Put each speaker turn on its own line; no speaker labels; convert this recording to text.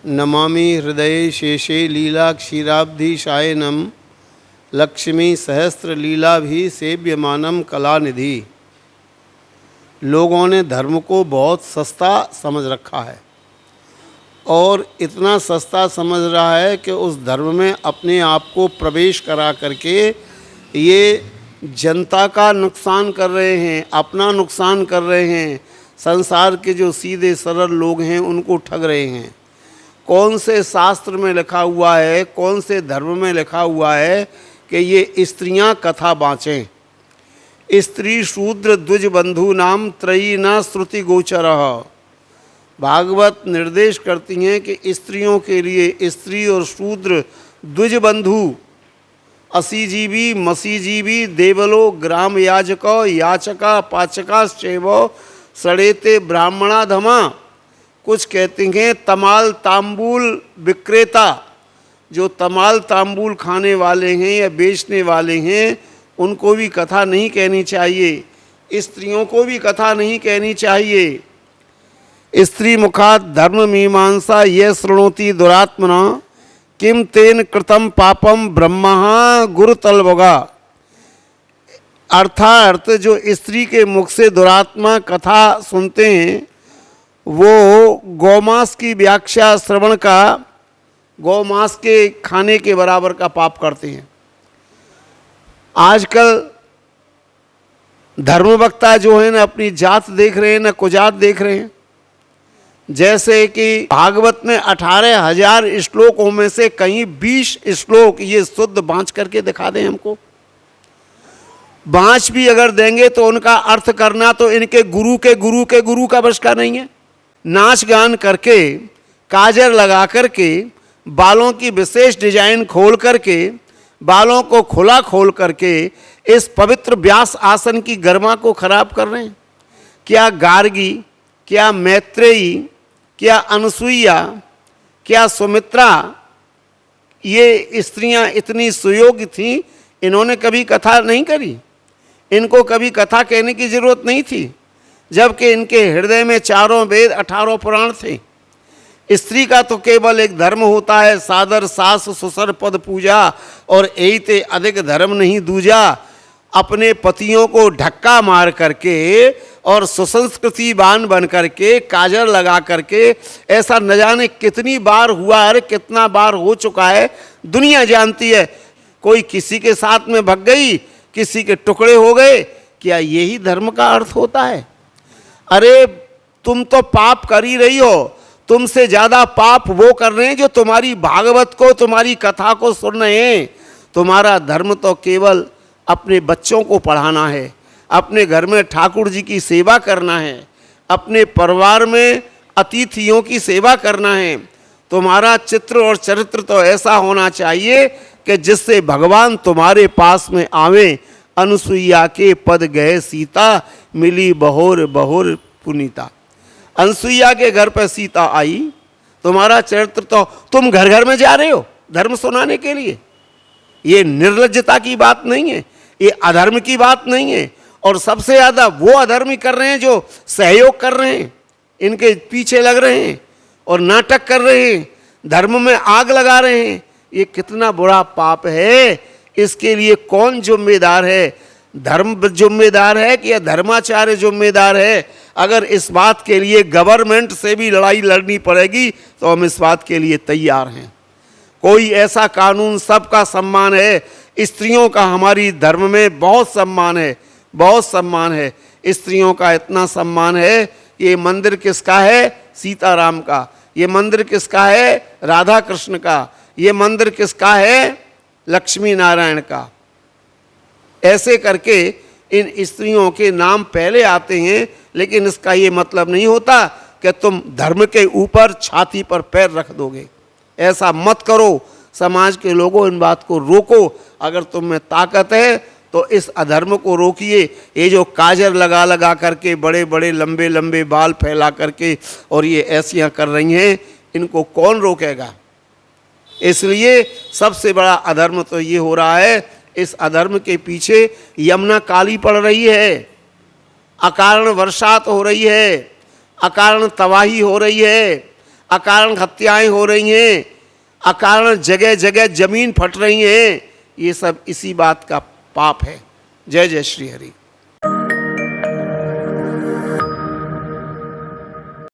नमामि हृदये शेषे लीला क्षीराब्धि शायनम लक्ष्मी सहस्त्र लीला भी सेव्यमानम कलानिधि। लोगों ने धर्म को बहुत सस्ता समझ रखा है और इतना सस्ता समझ रहा है कि उस धर्म में अपने आप को प्रवेश करा करके ये जनता का नुकसान कर रहे हैं, अपना नुकसान कर रहे हैं, संसार के जो सीधे सरल लोग हैं उनको ठग रहे हैं। कौन से शास्त्र में लिखा हुआ है, कौन से धर्म में लिखा हुआ है कि ये स्त्रियां कथा बाँचें? स्त्री शूद्र द्विज बंधु नाम त्रयी न श्रुति गोचरः। भागवत निर्देश करती हैं कि स्त्रियों के लिए स्त्री और शूद्र द्विज बंधु, असीजीवी मसीजीवी देवलो ग्राम याजको याचका पाचका शैवो सड़ेते ब्राह्मणाधमा। कुछ कहते हैं तमाल तांबूल विक्रेता, जो तमाल तांबूल खाने वाले हैं या बेचने वाले हैं उनको भी कथा नहीं कहनी चाहिए, स्त्रियों को भी कथा नहीं कहनी चाहिए। स्त्री मुखात धर्म मीमांसा ये शृणोति दुरात्मना किम तेन कृतम पापम ब्रह्मा गुरुतलवगा। अर्थात जो स्त्री के मुख से दुरात्मा कथा सुनते हैं वो गौमांस की व्याख्या श्रवण का गौमांस के खाने के बराबर का पाप करते हैं। आजकल धर्मवक्ता जो है ना अपनी जात देख रहे हैं ना कुजात देख रहे हैं। जैसे कि भागवत में 18,000 श्लोकों में से कहीं 20 श्लोक ये शुद्ध बाँच करके दिखा दें हमको। बाँच भी अगर देंगे तो उनका अर्थ करना तो इनके गुरु के गुरु के गुरु का बस का नहीं है। नाच गान करके, काजर लगा करके, बालों की विशेष डिजाइन खोल करके, बालों को खुला खोल करके इस पवित्र व्यास आसन की गरिमा को खराब कर रहे हैं। क्या गार्गी, क्या मैत्रेयी, क्या अनसुईया, क्या सुमित्रा, ये स्त्रियां इतनी सुयोग्य थीं, इन्होंने कभी कथा नहीं करी, इनको कभी कथा कहने की जरूरत नहीं थी, जबकि इनके हृदय में 4 वेद 18 पुराण थे। स्त्री का तो केवल एक धर्म होता है, सादर सास सुसर पद पूजा, और यही ते अधिक धर्म नहीं दूजा। अपने पतियों को धक्का मार करके और सुसंस्कृतिवान बन करके, काजर लगा करके, ऐसा न जाने कितनी बार हुआ है, कितना बार हो चुका है, दुनिया जानती है। कोई किसी के साथ में भग गई, किसी के टुकड़े हो गए। क्या यही धर्म का अर्थ होता है? अरे तुम तो पाप कर ही रही हो, तुमसे ज़्यादा पाप वो कर रहे हैं जो तुम्हारी भागवत को, तुम्हारी कथा को सुन रहे हैं। तुम्हारा धर्म तो केवल अपने बच्चों को पढ़ाना है, अपने घर में ठाकुर जी की सेवा करना है, अपने परिवार में अतिथियों की सेवा करना है। तुम्हारा चित्र और चरित्र तो ऐसा होना चाहिए कि जिससे भगवान तुम्हारे पास में आवे। अनुसुईया के पद गए सीता, मिली बहोर बहोर पुनीता। अनुसुईया के घर पर सीता आई, तुम्हारा चरित्र तो, तुम घर घर में जा रहे हो धर्म सुनाने के लिए। ये निर्लज्जता की बात नहीं है, ये अधर्म की बात नहीं है। और सबसे ज़्यादा वो अधर्मी कर रहे हैं जो सहयोग कर रहे हैं, इनके पीछे लग रहे हैं और नाटक कर रहे हैं, धर्म में आग लगा रहे हैं। ये कितना बुरा पाप है, इसके लिए कौन जिम्मेदार है? धर्म जिम्मेदार है कि या धर्माचार्य जिम्मेदार है? अगर इस बात के लिए गवर्नमेंट से भी लड़ाई लड़नी पड़ेगी तो हम इस बात के लिए तैयार हैं। कोई ऐसा कानून, सबका सम्मान है। स्त्रियों का हमारी धर्म में बहुत सम्मान है, बहुत सम्मान है। स्त्रियों का इतना सम्मान है। ये मंदिर किसका है? सीताराम का। ये मंदिर किसका है? राधा कृष्ण का। ये मंदिर किसका है? लक्ष्मी नारायण का। ऐसे करके इन स्त्रियों के नाम पहले आते हैं, लेकिन इसका ये मतलब नहीं होता कि तुम धर्म के ऊपर छाती पर पैर रख दोगे। ऐसा मत करो। समाज के लोगों, इन बात को रोको। अगर तुम में ताकत है तो इस अधर्म को रोकिए। ये जो काजर लगा लगा करके, बड़े बड़े लंबे लंबे बाल फैला करके और ये ऐसियाँ कर रही हैं, इनको कौन रोकेगा? इसलिए सबसे बड़ा अधर्म तो ये हो रहा है। इस अधर्म के पीछे यमुना काली पड़ रही है, अकारण वर्षात हो रही है, अकारण तबाही हो रही है, अकारण हत्याएं हो रही हैं, अकारण जगह जगह जमीन फट रही हैं, ये सब इसी बात का पाप है। जय जय श्री हरि।